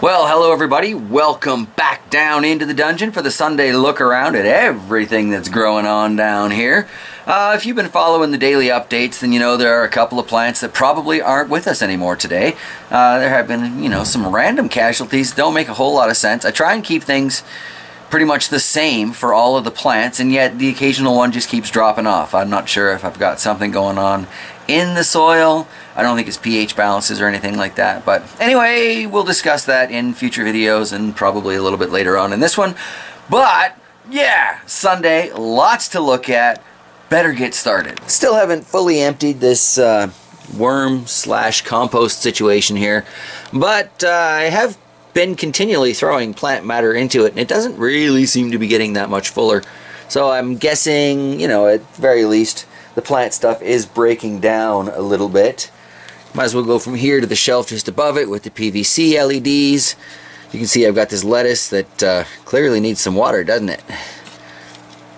Well, hello everybody. Welcome back down into the dungeon for the Sunday look around at everything that's growing on down here. If you've been following the daily updates, then you know there are a couple of plants that probably aren't with us anymore today. There have been, some random casualties that don't make a whole lot of sense. I try and keep things pretty much the same for all of the plants, and yet the occasional one just keeps dropping off. I'm not sure if I've got something going on in the soil. I don't think it's pH balances or anything like that. But anyway, we'll discuss that in future videos and probably a little bit later on in this one. But yeah, Sunday, lots to look at. Better get started. Still haven't fully emptied this worm/compost situation here, but I have been continually throwing plant matter into it, and it doesn't really seem to be getting that much fuller. So I'm guessing, at very least, the plant stuff is breaking down a little bit. Might as well go from here to the shelf just above it with the PVC LEDs. You can see I've got this lettuce that clearly needs some water, doesn't it?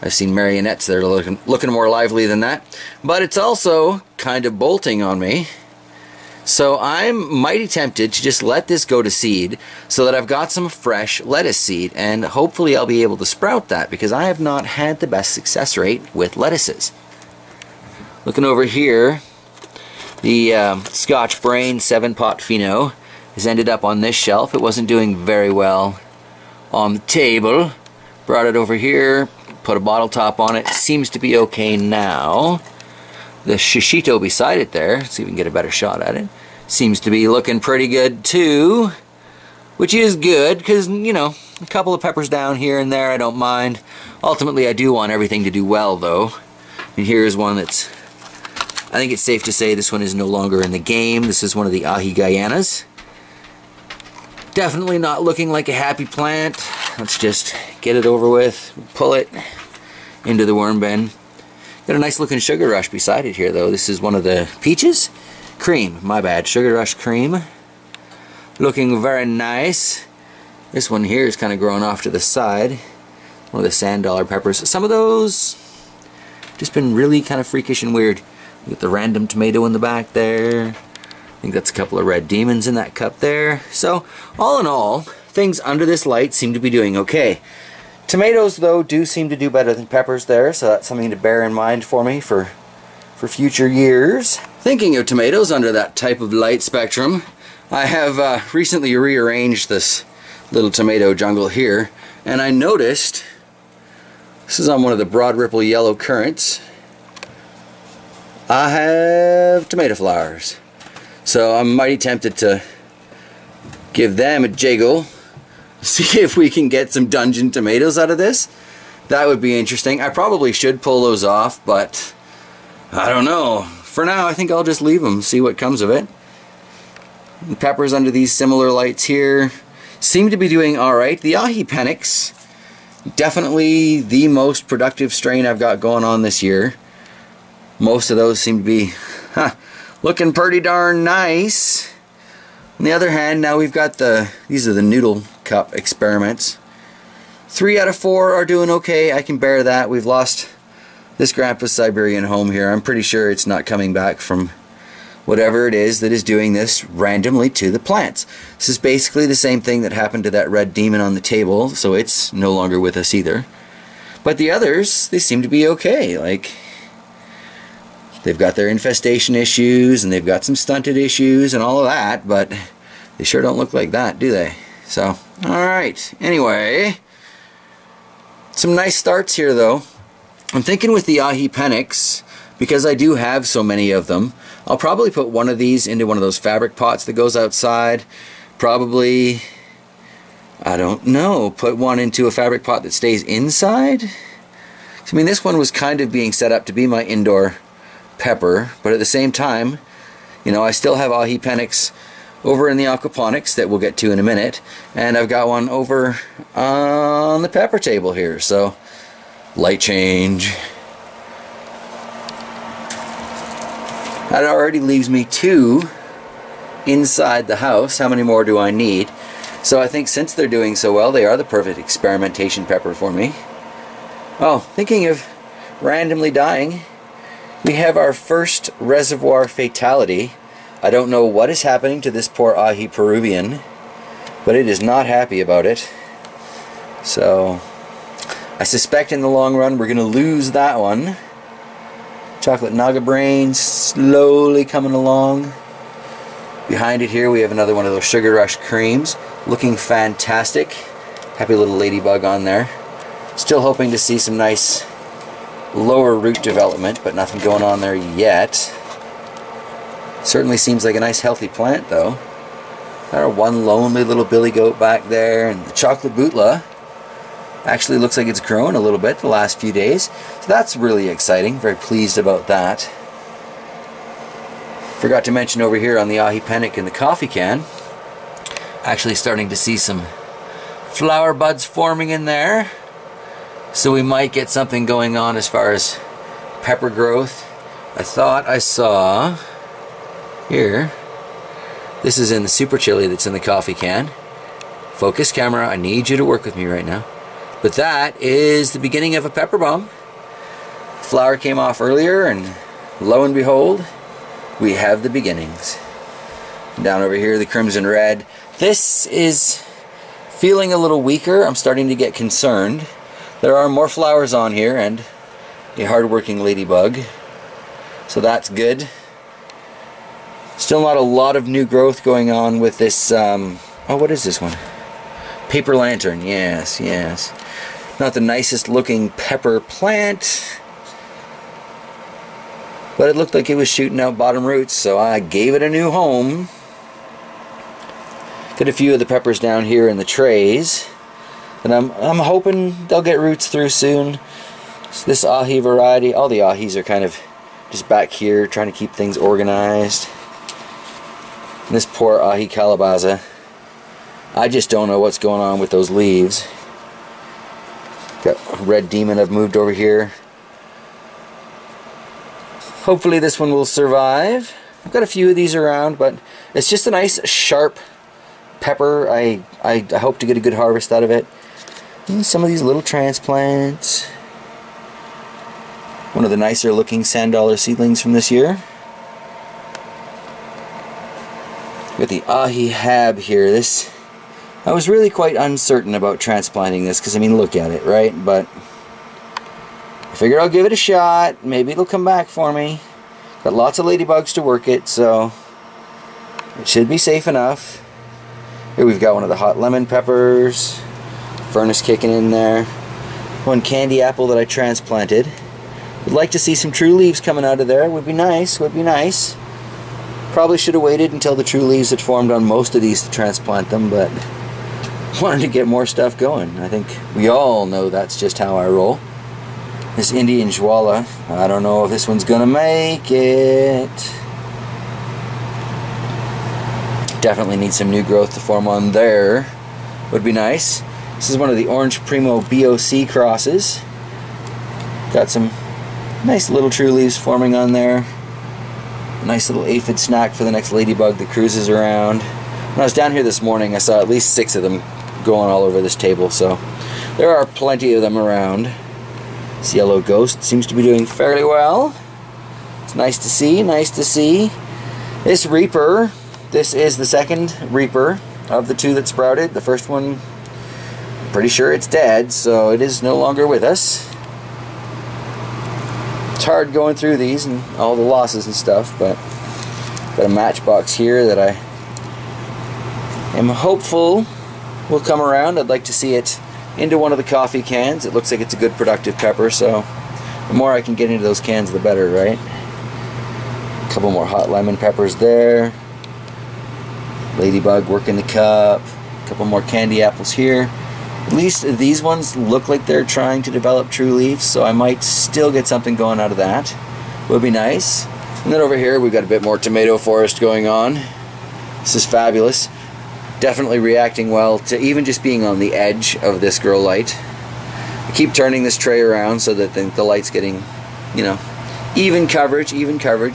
I've seen marionettes that are looking more lively than that. But it's also kind of bolting on me. So I'm mighty tempted to just let this go to seed so that I've got some fresh lettuce seed, and hopefully I'll be able to sprout that because I have not had the best success rate with lettuces. Looking over here, the Scotch Brain 7-pot Pheno has ended up on this shelf. It wasn't doing very well on the table. Brought it over here, put a bottle top on it. Seems to be okay now. The shishito beside it there, let's see if we can get a better shot at it, seems to be looking pretty good too, which is good because, a couple of peppers down here and there I don't mind. Ultimately I do want everything to do well though. And here's one that's, I think it's safe to say this one is no longer in the game. This is one of the Ahi Guyanas. Definitely not looking like a happy plant. Let's just get it over with, pull it into the worm bin. Got a nice looking Sugar Rush beside it here though. This is one of the peaches? Cream, my bad. Sugar Rush Cream. Looking very nice. This one here is kind of growing off to the side. One of the sand dollar peppers. Some of those just been really kind of freakish and weird. You got the random tomato in the back there. I think that's a couple of red demons in that cup there. So, all in all, things under this light seem to be doing okay. Tomatoes, though, do seem to do better than peppers there, so that's something to bear in mind for me for future years. Thinking of tomatoes under that type of light spectrum, I have recently rearranged this little tomato jungle here, and I noticed, this is on one of the Broad Ripple Yellow Currants, I have tomato flowers. So I'm mighty tempted to give them a jiggle, see if we can get some dungeon tomatoes out of this. That would be interesting. I probably should pull those off, but I don't know. For now, I think I'll just leave them, see what comes of it. The peppers under these similar lights here seem to be doing alright. The Ahi Penix, definitely the most productive strain I've got going on this year. Most of those seem to be looking pretty darn nice. On the other hand, now we've got these are the noodle cup experiments. 3 out of 4 are doing okay. I can bear that. We've lost this Grandpa's Siberian home here. I'm pretty sure it's not coming back from whatever it is that is doing this randomly to the plants. This is basically the same thing that happened to that red demon on the table, so it's no longer with us either. But the others, they seem to be okay. Like, they've got their infestation issues, and they've got some stunted issues and all of that, but they sure don't look like that, do they? So, alright. Anyway, some nice starts here, though. I'm thinking with the Ahi Penix, because I do have so many of them, I'll probably put one of these into one of those fabric pots that goes outside. Probably, I don't know, put one into a fabric pot that stays inside? I mean, this one was kind of being set up to be my indoor pepper, but at the same time, I still have Ahi Penix over in the aquaponics that we'll get to in a minute, and I've got one over on the pepper table here, so light change. That already leaves me 2 inside the house. How many more do I need? So I think since they're doing so well, they are the perfect experimentation pepper for me. Oh, thinking of randomly dying, we have our first reservoir fatality. I don't know what is happening to this poor Ahi Peruvian, but it is not happy about it. So I suspect in the long run we're going to lose that one. Chocolate Naga Brain slowly coming along. Behind it here we have another one of those Sugar Rush creams, looking fantastic. Happy little ladybug on there. Still hoping to see some nice lower root development, but nothing going on there yet. Certainly seems like a nice healthy plant though. Our one lonely little billy goat back there, and the chocolate Butla actually looks like it's grown a little bit the last few days. So that's really exciting. Very pleased about that. Forgot to mention over here on the Ahi Pennick in the coffee can, actually starting to see some flower buds forming in there. So we might get something going on as far as pepper growth. I thought I saw here, this is in the super chili that's in the coffee can. Focus camera, I need you to work with me right now. But that is the beginning of a pepper bomb. Flower came off earlier, and lo and behold, we have the beginnings. Down over here, the crimson red. This is feeling a little weaker. I'm starting to get concerned. There are more flowers on here and a hard-working ladybug, so that's good. Still not a lot of new growth going on with this, oh, what is this one? Paper lantern, yes, yes. Not the nicest looking pepper plant, but it looked like it was shooting out bottom roots, so I gave it a new home. Got a few of the peppers down here in the trays, and I'm hoping they'll get roots through soon. So this Ahi variety, all the Ahis are kind of just back here trying to keep things organized. And this poor Ahi Calabaza, I just don't know what's going on with those leaves. Got Red Demon I've moved over here. Hopefully this one will survive. I've got a few of these around, but it's just a nice sharp pepper. I hope to get a good harvest out of it. And some of these little transplants. One of the nicer looking sand dollar seedlings from this year. Got the Ahi Hab here. This, I was really quite uncertain about transplanting this because, I mean, look at it, right? But I figured I'll give it a shot. Maybe it'll come back for me. Got lots of ladybugs to work it, so it should be safe enough. Here we've got one of the hot lemon peppers. Furnace kicking in there. One candy apple that I transplanted. Would like to see some true leaves coming out of there. Would be nice, would be nice. Probably should have waited until the true leaves had formed on most of these to transplant them, but wanted to get more stuff going. I think we all know that's just how I roll. This Indian Jwala, I don't know if this one's gonna make it. Definitely need some new growth to form on there. Would be nice. This is one of the Orange Primo BOC crosses. Got some nice little true leaves forming on there. Nice little aphid snack for the next ladybug that cruises around. When I was down here this morning, I saw at least 6 of them going all over this table, so there are plenty of them around. This Yellow Ghost seems to be doing fairly well. It's nice to see, nice to see. This Reaper, this is the second Reaper of the 2 that sprouted. The first one, I'm pretty sure it's dead, so it is no longer with us. It's hard going through these and all the losses and stuff, but got a matchbox here that I am hopeful will come around. I'd like to see it into one of the coffee cans. It looks like it's a good productive pepper, so the more I can get into those cans the better, right? A couple more hot lemon peppers there. Ladybug working the cup. A couple more candy apples here. At least these ones look like they're trying to develop true leaves, so I might still get something going out of that. Would be nice. And then over here we've got a bit more tomato forest going on. This is fabulous. Definitely reacting well to even just being on the edge of this grow light. I keep turning this tray around so that the light's getting, you know, even coverage,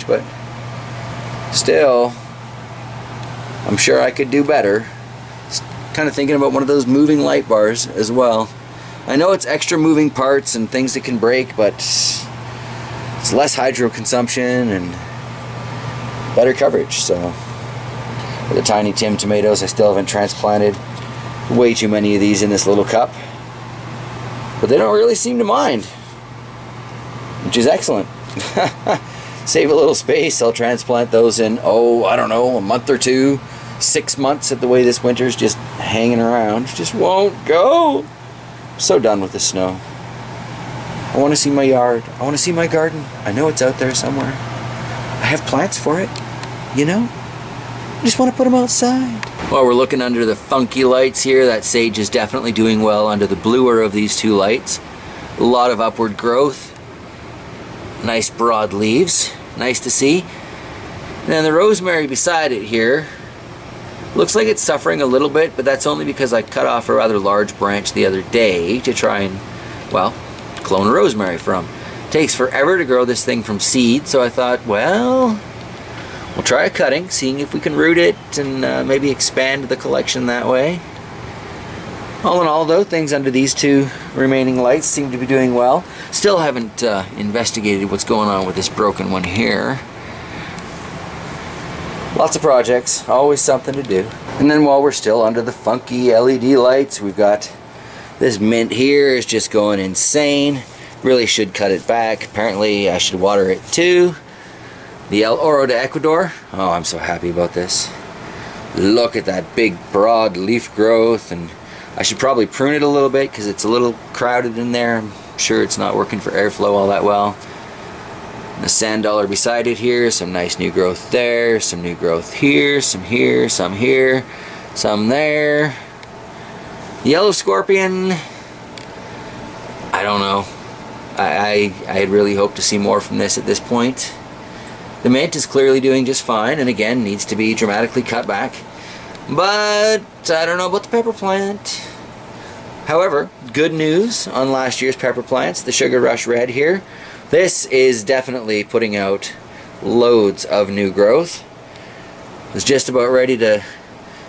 but still, I'm sure I could do better. Kind of thinking about one of those moving light bars as well. I know it's extra moving parts and things that can break, but it's less hydro consumption and better coverage. So the Tiny Tim tomatoes I still haven't transplanted. Way too many of these in this little cup. But they don't really seem to mind, which is excellent. Save a little space. I'll transplant those in, oh, I don't know, a month or two, 6 months at the way this winter's just hanging around. Just won't go. I'm so done with the snow. I want to see my yard. I want to see my garden. I know it's out there somewhere. I have plants for it, you know? I just want to put them outside. While we're looking under the funky lights here, that sage is definitely doing well under the bluer of these two lights. A lot of upward growth. Nice broad leaves. Nice to see. And then the rosemary beside it here looks like it's suffering a little bit, but that's only because I cut off a rather large branch the other day to try and, well, clone a rosemary from. It takes forever to grow this thing from seed, so I thought, well, we'll try a cutting, seeing if we can root it and maybe expand the collection that way. All in all, though, things under these two remaining lights seem to be doing well. Still haven't investigated what's going on with this broken one here. Lots of projects, always something to do. And then while we're still under the funky LED lights, we've got this mint here is just going insane. Really should cut it back. Apparently I should water it too. The El Oro de Ecuador. Oh, I'm so happy about this. Look at that big broad leaf growth, and I should probably prune it a little bit because it's a little crowded in there. I'm sure it's not working for airflow all that well. The sand dollar beside it here, some nice new growth there, some new growth here, some here, some here, some there. Yellow scorpion, I don't know. I had really hoped to see more from this at this point. The mint is clearly doing just fine, and again needs to be dramatically cut back. But I don't know about the pepper plant. However, good news on last year's pepper plants, the Sugar Rush Red here. This is definitely putting out loads of new growth. I was just about ready to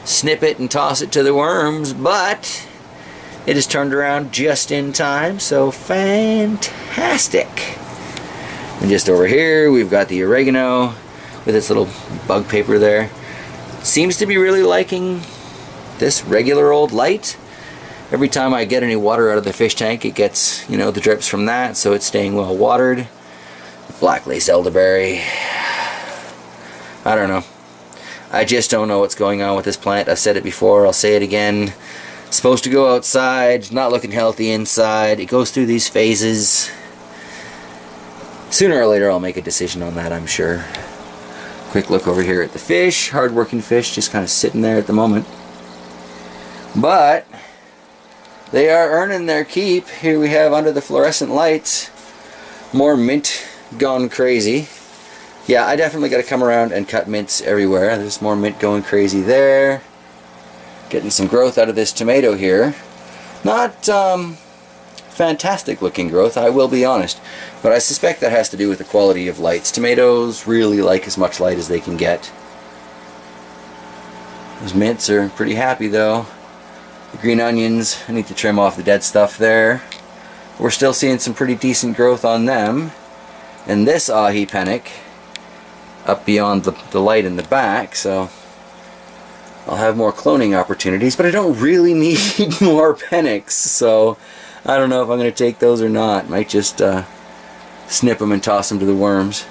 snip it and toss it to the worms, but it has turned around just in time, so fantastic. And just over here we've got the oregano with its little bug paper there. Seems to be really liking this regular old light. Every time I get any water out of the fish tank, it gets, you know, the drips from that, so it's staying well watered. Black lace elderberry. I don't know. I just don't know what's going on with this plant. I've said it before, I'll say it again. It's supposed to go outside, not looking healthy inside. It goes through these phases. Sooner or later I'll make a decision on that, I'm sure. Quick look over here at the fish. Hard-working fish, just kind of sitting there at the moment. But they are earning their keep. Here we have under the fluorescent lights more mint gone crazy. Yeah, I definitely got to come around and cut mints everywhere. There's more mint going crazy there. Getting some growth out of this tomato here. Not fantastic looking growth, I will be honest, but I suspect that has to do with the quality of lights. Tomatoes really like as much light as they can get. Those mints are pretty happy though. The green onions, I need to trim off the dead stuff there. We're still seeing some pretty decent growth on them. And this ahi panic up beyond the light in the back, so I'll have more cloning opportunities, but I don't really need more panics, so I don't know if I'm going to take those or not. Might just snip them and toss them to the worms.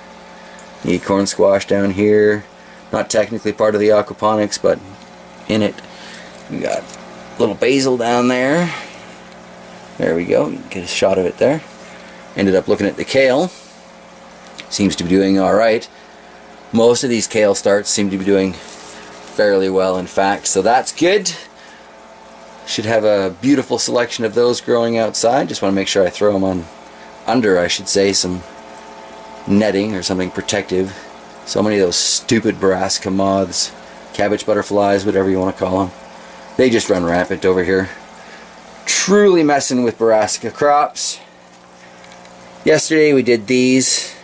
The corn squash down here, not technically part of the aquaponics, but in it. We got little basil down there. There we go, you can get a shot of it there. Ended up looking at the kale. Seems to be doing alright. Most of these kale starts seem to be doing fairly well, in fact, so that's good. Should have a beautiful selection of those growing outside. Just want to make sure I throw them on under, I should say, some netting or something protective. So many of those stupid brassica moths, cabbage butterflies, whatever you want to call them. They just run rampant over here. Truly messing with brassica crops. Yesterday we did these.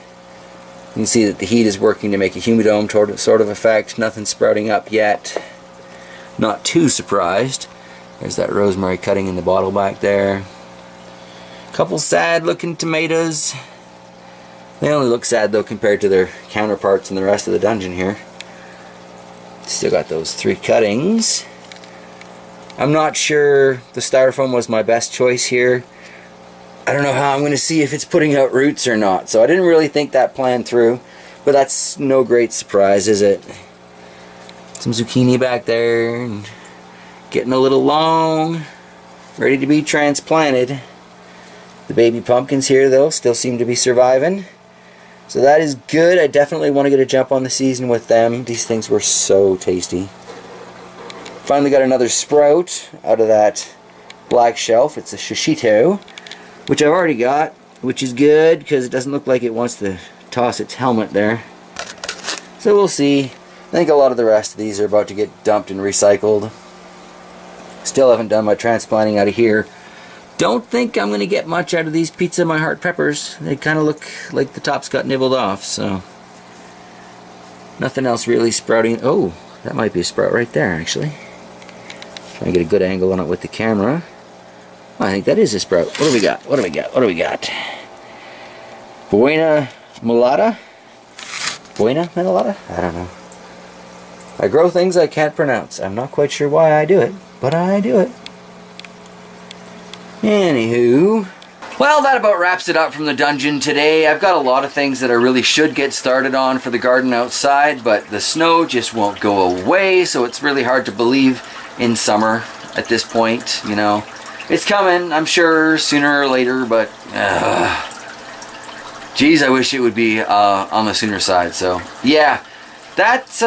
You can see that the heat is working to make a humidome sort of effect. Nothing sprouting up yet. Not too surprised. There's that rosemary cutting in the bottle back there. Couple sad looking tomatoes. They only look sad though compared to their counterparts in the rest of the dungeon here. Still got those 3 cuttings. I'm not sure the styrofoam was my best choice here. I don't know how I'm going to see if it's putting out roots or not. So I didn't really think that plan through. But that's no great surprise, is it? Some zucchini back there. And getting a little long. Ready to be transplanted. The baby pumpkins here, though, still seem to be surviving. So that is good. I definitely want to get a jump on the season with them. These things were so tasty. Finally got another sprout out of that black shelf. It's a shishito, which I've already got, which is good because it doesn't look like it wants to toss its helmet there. So we'll see. I think a lot of the rest of these are about to get dumped and recycled. Still haven't done my transplanting out of here. Don't think I'm going to get much out of these Pizza My Heart peppers. They kind of look like the tops got nibbled off, so nothing else really sprouting. Oh, that might be a sprout right there, actually. Try and get a good angle on it with the camera. I think that is a sprout. What do we got? What do we got? What do we got? Buena Mulata? Buena Mulata? I don't know. I grow things I can't pronounce. I'm not quite sure why I do it, but I do it. Anywho, well, that about wraps it up from the dungeon today. I've got a lot of things that I really should get started on for the garden outside, but the snow just won't go away, so it's really hard to believe in summer at this point, you know. It's coming, I'm sure, sooner or later, but geez, I wish it would be on the sooner side. So yeah, that's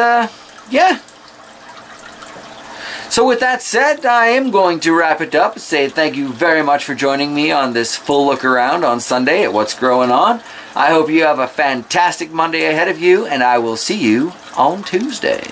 yeah. So with that said, I am going to wrap it up and say thank you very much for joining me on this full look around on Sunday at what's growing on. I hope you have a fantastic Monday ahead of you, and I will see you on Tuesday.